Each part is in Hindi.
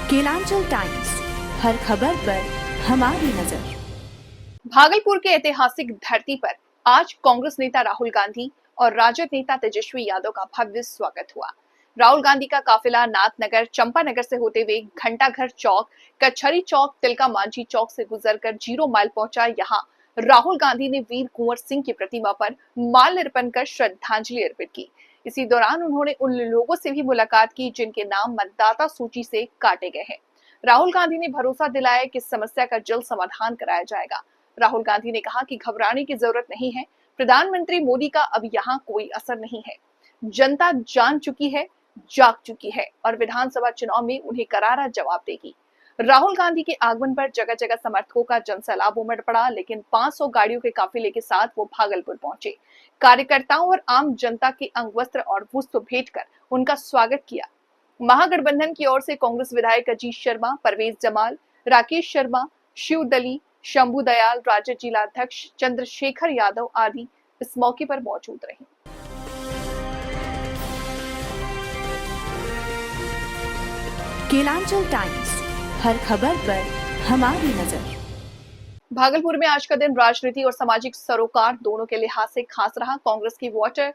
केलांचल टाइम्स, हर खबर पर हमारी नजर। भागलपुर के ऐतिहासिक धरती पर आज कांग्रेस नेता राहुल गांधी और राजद नेता तेजस्वी यादव का भव्य स्वागत हुआ। राहुल गांधी का काफिला नाथनगर, चंपानगर से होते हुए घंटाघर चौक, कचहरी चौक, तिलका मांझी चौक से गुजरकर 0 माइल पहुंचा। यहाँ राहुल गांधी ने वीर कुंवर सिंह की प्रतिमा पर माल्यार्पण कर श्रद्धांजलि अर्पित की। इसी दौरान उन्होंने उन लोगों से भी मुलाकात की जिनके नाम मतदाता सूची से काटे गए हैं। राहुल गांधी ने भरोसा दिलाया कि इस समस्या का जल्द समाधान कराया जाएगा। राहुल गांधी ने कहा कि घबराने की जरूरत नहीं है, प्रधानमंत्री मोदी का अब यहाँ कोई असर नहीं है। जनता जान चुकी है, जाग चुकी है और विधानसभा चुनाव में उन्हें करारा जवाब देगी। राहुल गांधी के आगमन पर जगह जगह समर्थकों का जनसैलाब उमड़ पड़ा, लेकिन 500 गाड़ियों के काफिले के साथ वो भागलपुर पहुंचे। कार्यकर्ताओं और आम जनता के अंगवस्त्र और पुष्प भेंट कर उनका स्वागत किया। महागठबंधन की ओर से कांग्रेस विधायक अजीत शर्मा, परवेज जमाल, राकेश शर्मा, शिवदली, शंभू दयाल, राजद जिला अध्यक्ष चंद्रशेखर यादव आदि इस मौके पर मौजूद रहे। केलांचल टाइम्स, हर खबर पर हमारी नजर। भागलपुर में आज का दिन राजनीति और सामाजिक सरोकार दोनों के लिहाज से खास रहा। कांग्रेस की वोटर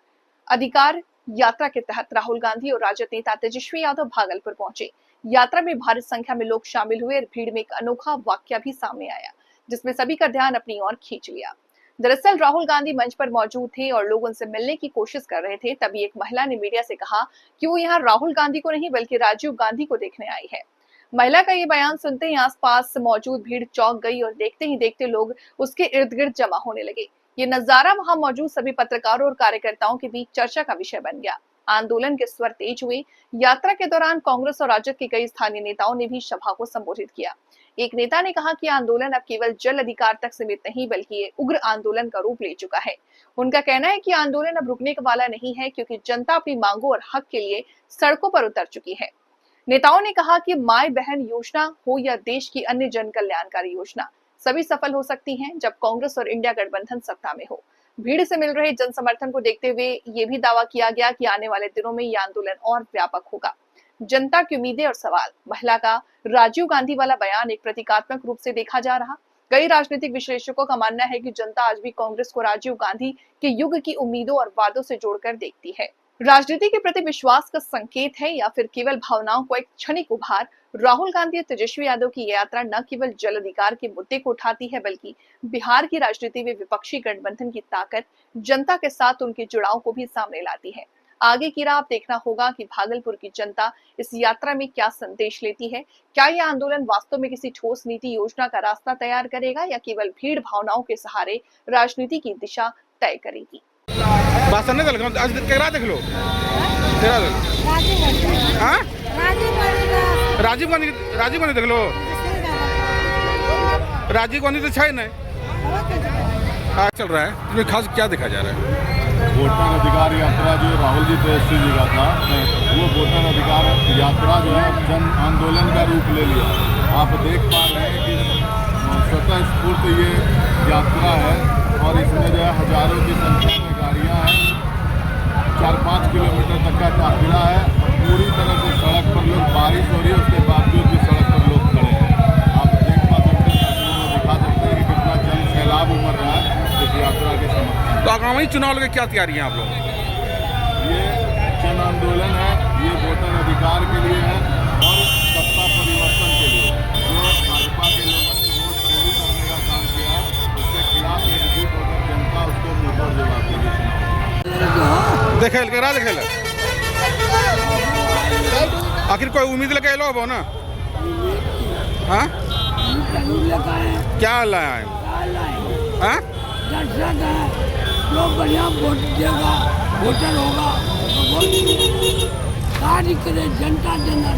अधिकार यात्रा के तहत राहुल गांधी और राजद नेता तेजस्वी यादव भागलपुर पहुंचे। यात्रा में भारी संख्या में लोग शामिल हुए और भीड़ में एक अनोखा वाकया भी सामने आया जिसमें सभी का ध्यान अपनी ओर खींच लिया। दरअसल राहुल गांधी मंच पर मौजूद थे और लोग उनसे मिलने की कोशिश कर रहे थे। तभी एक महिला ने मीडिया से कहा कि वो यहाँ राहुल गांधी को नहीं बल्कि राजीव गांधी को देखने आई है। महिला का ये बयान सुनते ही आसपास मौजूद भीड़ चौंक गई और देखते ही देखते लोग उसके इर्द गिर्द जमा होने लगे। ये नजारा वहां मौजूद सभी पत्रकारों और कार्यकर्ताओं के बीच चर्चा का विषय बन गया। आंदोलन के स्वर तेज हुए। यात्रा के दौरान कांग्रेस और राजद के कई स्थानीय नेताओं ने भी सभा को संबोधित किया। एक नेता ने कहा कि आंदोलन अब केवल जल अधिकार तक सीमित नहीं बल्कि ये उग्र आंदोलन का रूप ले चुका है। उनका कहना है कि आंदोलन अब रुकने वाला नहीं है क्योंकि जनता अपनी मांगों और हक के लिए सड़कों पर उतर चुकी है। नेताओं ने कहा कि माई बहन योजना हो या देश की अन्य जन कल्याणकारी योजना, सभी सफल हो सकती हैं जब कांग्रेस और इंडिया गठबंधन सत्ता में हो। भीड़ से मिल रहे जन समर्थन को देखते हुए ये भी दावा किया गया कि आने वाले दिनों में यह आंदोलन और व्यापक होगा। जनता की उम्मीदें और सवाल। महिला का राजीव गांधी वाला बयान एक प्रतीकात्मक रूप से देखा जा रहा। कई राजनीतिक विश्लेषकों का मानना है कि जनता आज भी कांग्रेस को राजीव गांधी के युग की उम्मीदों और वादों से जोड़कर देखती है। राजनीति के प्रति विश्वास का संकेत है या फिर केवल भावनाओं को एक क्षणिक उभार। राहुल गांधी और तेजस्वी यादव की यात्रा न केवल जल अधिकार के मुद्दे को उठाती है बल्कि बिहार की राजनीति में विपक्षी गठबंधन की ताकत, जनता के साथ उनके जुड़ाव को भी सामने लाती है। आगे की राह अब देखना होगा कि भागलपुर की जनता इस यात्रा में क्या संदेश लेती है। क्या यह आंदोलन वास्तव में किसी ठोस नीति योजना का रास्ता तैयार करेगा या केवल भीड़ भावनाओं के सहारे राजनीति की दिशा तय करेगी। आज केकरा देख लो, राजीव गांधी देख लो। राजीव गांधी तो है नहीं, क्या चल रहा है इसमें खास क्या देखा जा रहा है? वोटर अधिकार यात्रा जो राहुल जी तेजस्वी जी का था, वो वोटर अधिकार यात्रा जो है जन आंदोलन का रूप ले लिया। आप देख पा रहे हैं कि स्वतः स्फूर्त ये यात्रा है और इसमें जो है हजारों की संख्या में गाड़ियां हैं। 4-5 किलोमीटर तक का काफिला है। पूरी तरह से सड़क पर लोग, बारिश हो रही है उसके बावजूद भी सड़क पर लोग खड़े हैं। आप देख पा सकते हैं, दिखा सकते हैं कि कितना जन सैलाब उमड़ रहा है इस यात्रा के समर्थन। तो आगामी चुनाव की क्या तैयारी है आप लोग? ये जन आंदोलन है, ये वोटर अधिकार के लिए है और सत्ता परिवर्तन के लिए। जो भाजपा के लोगों ने वोट चोरी करने का काम किया है उसके खिलाफ एकजुट होकर जनता उसको मुंहतोड़ जवाब देगी। देखे आखिर कोई उम्मीद लगे लो अब ना? हाँ, क्या लाया है? हाँ, लोग बढ़िया वोट देगा, वोटर होगा कार्य करे, जनता जनता।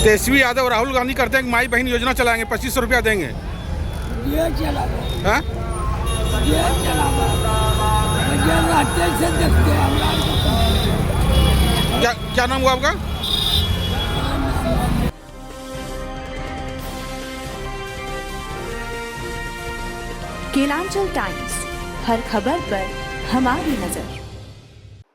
तेजस्वी यादव और राहुल गांधी करते हैं कि माई बहन योजना चलाएंगे, 2500 रुपया देंगे। ये चला हाँ, ये चला से देखते हैं। क्या नाम हुआ आपका? केलांचल टाइम्स, हर खबर पर हमारी नजर।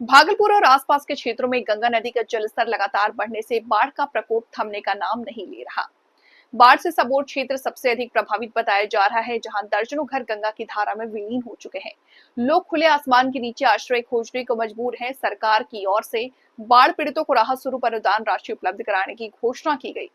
भागलपुर और आसपास के क्षेत्रों में गंगा नदी का जलस्तर लगातार बढ़ने से बाढ़ का प्रकोप थमने का नाम नहीं ले रहा। बाढ़ से सबौर क्षेत्र सबसे अधिक प्रभावित बताया जा रहा है, जहां दर्जनों घर गंगा की धारा में विलीन हो चुके हैं। लोग खुले आसमान के नीचे आश्रय खोजने को मजबूर हैं। सरकार की ओर से बाढ़ पीड़ितों को राहत स्वरूप अनुदान राशि उपलब्ध कराने की घोषणा की गई।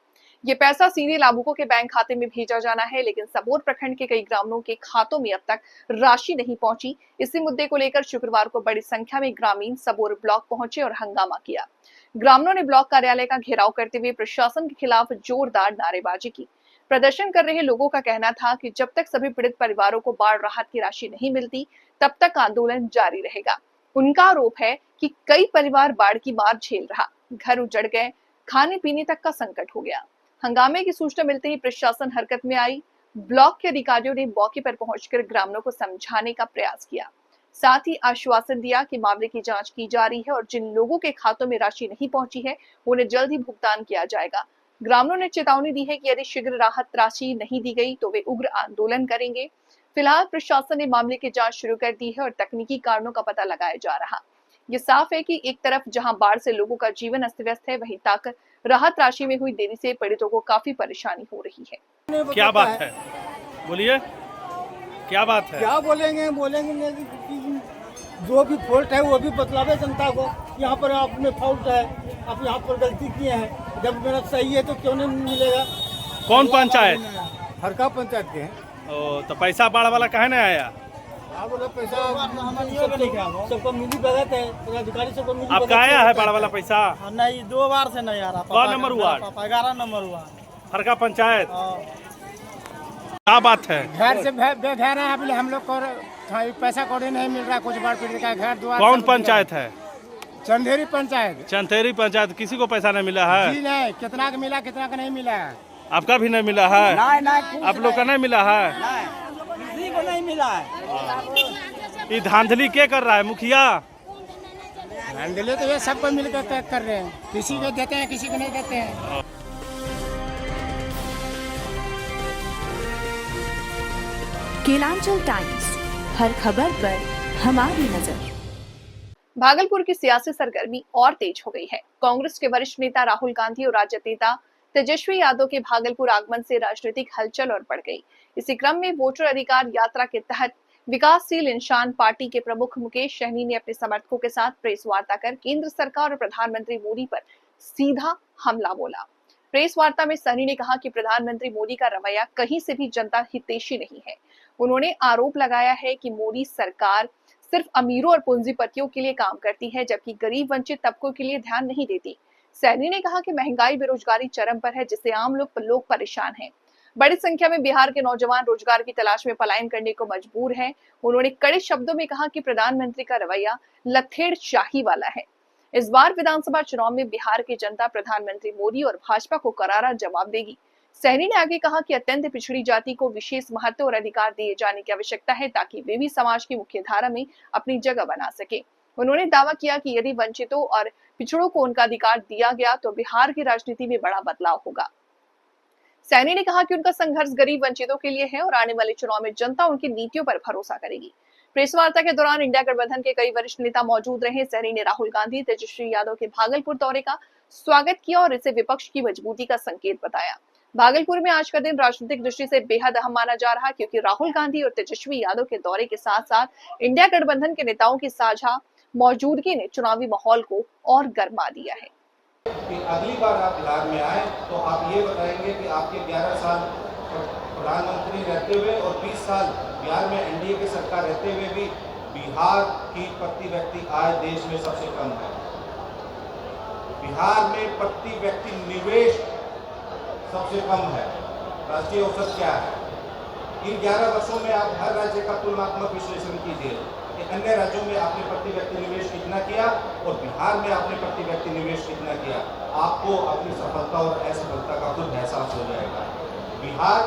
ये पैसा सीधे लाभुकों के बैंक खाते में भेजा जाना है, लेकिन सबौर प्रखंड के कई ग्रामीणों के खातों में अब तक राशि नहीं पहुंची। इसी मुद्दे को लेकर शुक्रवार को बड़ी संख्या में ग्रामीण सबौर ब्लॉक पहुंचे और हंगामा किया। ग्रामीणों ने ब्लॉक कार्यालय का घेराव करते हुए प्रशासन के खिलाफ जोरदार नारेबाजी की। प्रदर्शन कर रहे लोगों का कहना था कि जब तक सभी पीड़ित परिवारों को बाढ़ राहत की राशि नहीं मिलती, तब तक आंदोलन जारी रहेगा। उनका आरोप है कि कई परिवार बाढ़ की मार झेल रहा, घर उजड़ गए, खाने पीने तक का संकट हो गया। हंगामे की सूचना मिलते ही प्रशासन हरकत में आई। ब्लॉक के अधिकारियों ने मौके पर पहुंचकर ग्रामीणों को समझाने का प्रयास किया, साथ ही आश्वासन दिया कि मामले की जांच की जा रही है और जिन लोगों के खातों में राशि नहीं पहुंची है, उन्हें जल्द ही भुगतान किया जाएगा। ग्रामीणों ने चेतावनी दी है कि यदि शीघ्र राहत राशि नहीं दी गई तो वे उग्र आंदोलन करेंगे। फिलहाल प्रशासन ने मामले की जांच शुरू कर दी है और तकनीकी कारणों का पता लगाया जा रहा। ये साफ है कि एक तरफ जहां बाढ़ से लोगों का जीवन अस्त व्यस्त है, वहीं तक राहत राशि में हुई देरी से पीड़ितों को काफी परेशानी हो रही है। क्या बात है, बोलिए क्या बात है? क्या बोलेंगे नहीं, जो भी फॉल्ट है वो भी बतलावे जनता को। यहाँ पर आप में फॉल्ट है, आप यहाँ पर गलती किए हैं, जब मेरा सही है तो क्यों नहीं मिलेगा? कौन पंचायत? हरका पंचायत के हैं। ओ, तो पैसा बाढ़ वाला कहे नहीं आया? हाँ बोला पैसा सबको मिली भगत है, अधिकारी सबको मिली भगत आपका आया है बाढ़ वाला पैसा? नहीं, 2 बार से नहीं आ रहा। कौन नंबर वार्ड? 11 नंबर हुआ हरका पंचायत। क्या बात है? घर से बेघर है अभी हम लोग को, पैसा कौड़ी नहीं मिल रहा। कुछ बार पीड़ित का घर द्वार। कौन पंचायत है? चंदेरी पंचायत। चंदेरी पंचायत। किसी को पैसा नहीं मिला है? जी नहीं, कितना का मिला कितना का नहीं मिला है। आपका भी नहीं मिला है? नहीं, आप लोग का नहीं मिला है? किसी को नहीं मिला है। ये धांधली क्या कर रहा है मुखिया? धांधली तो ये सबको मिलकर कर रहे हैं, किसी को देते हैं किसी को नहीं देते हैं। केलांचल टाइम्स, हर खबर पर हमारी नजर। भागलपुर की सियासी सरगर्मी और तेज हो गई है। कांग्रेस के वरिष्ठ नेता राहुल गांधी और राजद नेता तेजस्वी यादव के भागलपुर आगमन से राजनीतिक हलचल और बढ़ गई। इसी क्रम में वोटर अधिकार यात्रा के तहत विकासशील इंसान पार्टी के प्रमुख मुकेश सहनी ने अपने समर्थकों के साथ प्रेस वार्ता कर केंद्र सरकार और प्रधानमंत्री मोदी पर सीधा हमला बोला। प्रेस वार्ता में सहनी ने कहा कि प्रधानमंत्री मोदी का रवैया कहीं से भी जनता हितैषी नहीं है। उन्होंने आरोप लगाया है कि मोदी सरकार सिर्फ अमीरों और पूंजीपतियों के लिए काम करती है, जबकि गरीब वंचित तबकों के लिए ध्यान नहीं देती। सहनी ने कहा कि महंगाई बेरोजगारी चरम पर है, जिससे आम लोग परेशान हैं। बड़ी संख्या में बिहार के नौजवान रोजगार की तलाश में पलायन करने को मजबूर हैं। उन्होंने कड़े शब्दों में कहा कि प्रधानमंत्री का रवैया लथेड़शाही वाला है। इस बार विधानसभा चुनाव में बिहार की जनता प्रधानमंत्री मोदी और भाजपा को करारा जवाब देगी। सहनी ने आगे कहा कि अत्यंत पिछड़ी जाति को विशेष महत्व और अधिकार दिए जाने की आवश्यकता है, ताकि वे भी समाज की मुख्य धारा में अपनी जगह बना सके। उन्होंने दावा किया कि यदि वंचितों और पिछड़ों को उनका अधिकार दिया गया तो बिहार की राजनीति में बड़ा बदलाव होगा। सहनी ने कहा कि उनका संघर्ष गरीब वंचितों के लिए है और आने वाले चुनाव में जनता उनकी नीतियों पर भरोसा करेगी। प्रेस वार्ता के दौरान इंडिया गठबंधन के कई वरिष्ठ नेता मौजूद रहे। सहनी ने राहुल गांधी तेजस्वी यादव के भागलपुर दौरे का स्वागत किया और इसे विपक्ष की मजबूती का संकेत बताया। भागलपुर में आज का दिन राजनीतिक दृष्टि से बेहद अहम माना जा रहा, क्योंकि राहुल गांधी और तेजस्वी यादव के दौरे के साथ साथ इंडिया गठबंधन के नेताओं की साझा मौजूदगी ने चुनावी माहौल को और गर्मा दिया है। कि अगली बार आप बिहार में आए तो आप ये बताएंगे कि आपके 11 साल प्रधानमंत्री रहते हुए और 20 साल बिहार में एनडीए की सरकार रहते हुए भी बिहार की प्रति व्यक्ति आय देश में सबसे कम है। बिहार में प्रति व्यक्ति निवेश सबसे कम है। राष्ट्रीय औसत क्या है? इन 11 वर्षों में आप हर राज्य का तुलनात्मक विश्लेषण कीजिए कि अन्य राज्यों में आपने प्रति व्यक्ति निवेश कितना किया और बिहार में आपने प्रति व्यक्ति निवेश कितना किया। आपको अपनी सफलता और असफलता का खुद एहसास हो जाएगा। बिहार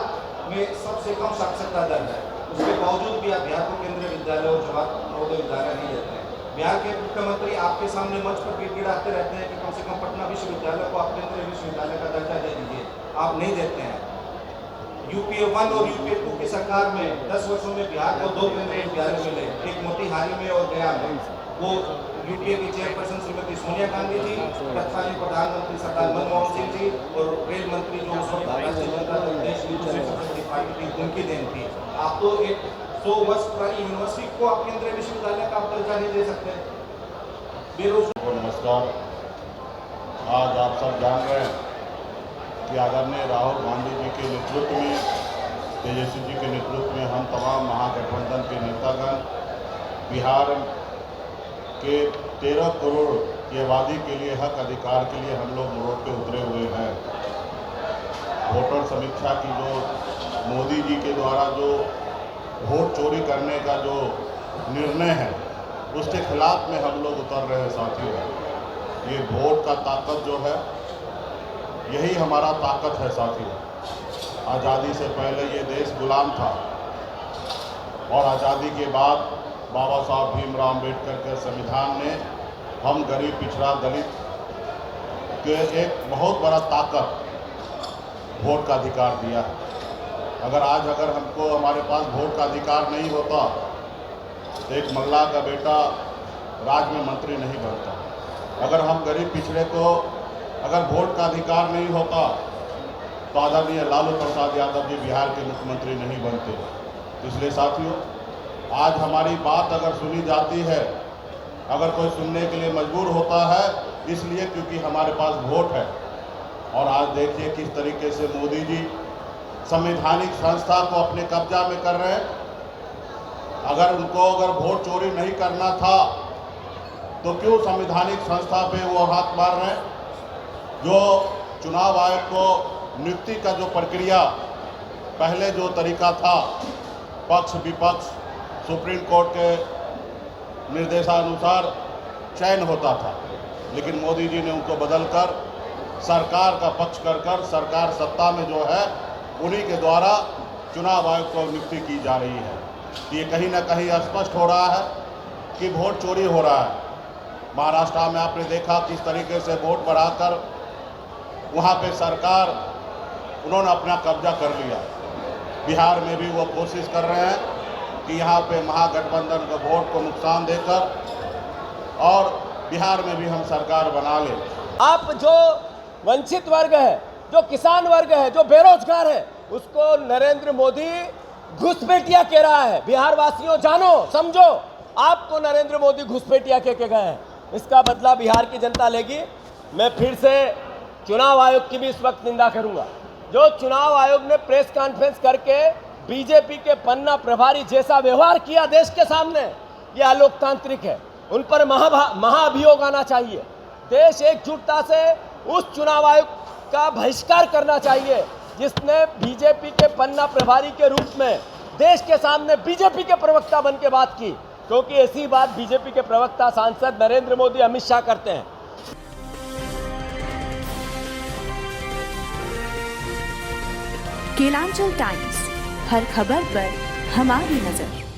में सबसे कम साक्षरता दर है, उसके बावजूद भी आप बिहार को केंद्रीय विद्यालय और जवाहर नवोदय विद्यालय नहीं देते हैं। बिहार के मुख्यमंत्री आपके सामने मंच पर गिड़गिड़ाते रहते हैं कि कम से कम पटना विश्वविद्यालय को आप केंद्रीय विश्वविद्यालय का दर्जा दे दीजिए, आप नहीं देते हैं। यूपीए 1 और यूपीए 2 की सरकार में 10 वर्षों में बिहार को 2 केंद्रीय विद्यालय मिले, एक मोतिहारी में और गया में। वो यूपीए की चेयरपर्सन श्रीमती सोनिया गांधी जी, तत्कालीन प्रधानमंत्री सरदार मनमोहन सिंह जी और रेल मंत्री जो उस वक्त राष्ट्रीय जनता दल देश की दूसरी सबसे बड़ी पार्टी थी, उनकी देन थी। आप तो एक 100 वर्ष पुरानी यूनिवर्सिटी को आप केंद्रीय विश्वविद्यालय का आप दर्जा नहीं दे सकते। नमस्कार। आज आप सब जान रहे हैं कि आदरणीय राहुल गांधी जी के नेतृत्व में, तेजस्वी जी के नेतृत्व में हम तमाम महागठबंधन के नेतागण बिहार के 13 करोड़ की आबादी के लिए हक अधिकार के लिए हम लोग रोड पे उतरे हुए हैं। वोटर समीक्षा की जो मोदी जी के द्वारा जो वोट चोरी करने का जो निर्णय है, उसके खिलाफ में हम लोग उतर रहे हैं साथियों। ये वोट का ताकत जो है, यही हमारा ताकत है साथियों। आज़ादी से पहले ये देश गुलाम था और आज़ादी के बाद बाबा साहब भीमराव अम्बेडकर के संविधान ने हम गरीब, पिछड़ा, दलित के एक बहुत बड़ा ताकत वोट का अधिकार दिया है। अगर हमको हमारे पास वोट का अधिकार नहीं होता तो एक मल्लाह का बेटा राज्य में मंत्री नहीं बनता। अगर हम गरीब पिछड़े को अगर वोट का अधिकार नहीं होता तो आदरणीय लालू प्रसाद यादव जी बिहार के मुख्यमंत्री नहीं बनते। इसलिए साथियों, आज हमारी बात अगर सुनी जाती है, अगर कोई सुनने के लिए मजबूर होता है, इसलिए क्योंकि हमारे पास वोट है। और आज देखिए किस तरीके से मोदी जी संवैधानिक संस्था को अपने कब्जा में कर रहे हैं। अगर वोट चोरी नहीं करना था तो क्यों संवैधानिक संस्था पे वो हाथ मार रहे हैं? जो चुनाव आयोग को नियुक्ति का जो प्रक्रिया, पहले जो तरीका था, पक्ष विपक्ष सुप्रीम कोर्ट के निर्देशानुसार चयन होता था, लेकिन मोदी जी ने उनको बदलकर सरकार का पक्ष कर सरकार सत्ता में जो है उन्हीं के द्वारा चुनाव आयोग को नियुक्ति की जा रही है। ये कहीं ना कहीं स्पष्ट हो रहा है कि वोट चोरी हो रहा है। महाराष्ट्र में आपने देखा किस तरीके से वोट बढ़ाकर वहाँ पे सरकार उन्होंने अपना कब्जा कर लिया। बिहार में भी वो कोशिश कर रहे हैं कि यहाँ पे महागठबंधन के वोट को नुकसान देकर और बिहार में भी हम सरकार बना लें। आप जो वंचित वर्ग है, जो किसान वर्ग है, जो बेरोजगार है, उसको नरेंद्र मोदी घुसपैठिया कह रहा है। बिहार वासियों जानो समझो, आपको नरेंद्र मोदी घुसपैठिया कह के गए हैं। इसका बदला बिहार की जनता लेगी। मैं फिर से चुनाव आयोग की भी इस वक्त निंदा करूंगा। जो चुनाव आयोग ने प्रेस कॉन्फ्रेंस करके बीजेपी के पन्ना प्रभारी जैसा व्यवहार किया देश के सामने, यह अलोकतांत्रिक है। उन पर महाअभियोग आना चाहिए। देश एकजुटता से उस चुनाव आयोग का बहिष्कार करना चाहिए जिसने बीजेपी के पन्ना प्रभारी के रूप में देश के सामने बीजेपी के प्रवक्ता बन के बात की, क्योंकि ऐसी बात बीजेपी के प्रवक्ता सांसद नरेंद्र मोदी, अमित शाह करते हैं। केलांचल टाइम्स, हर खबर पर हमारी नजर।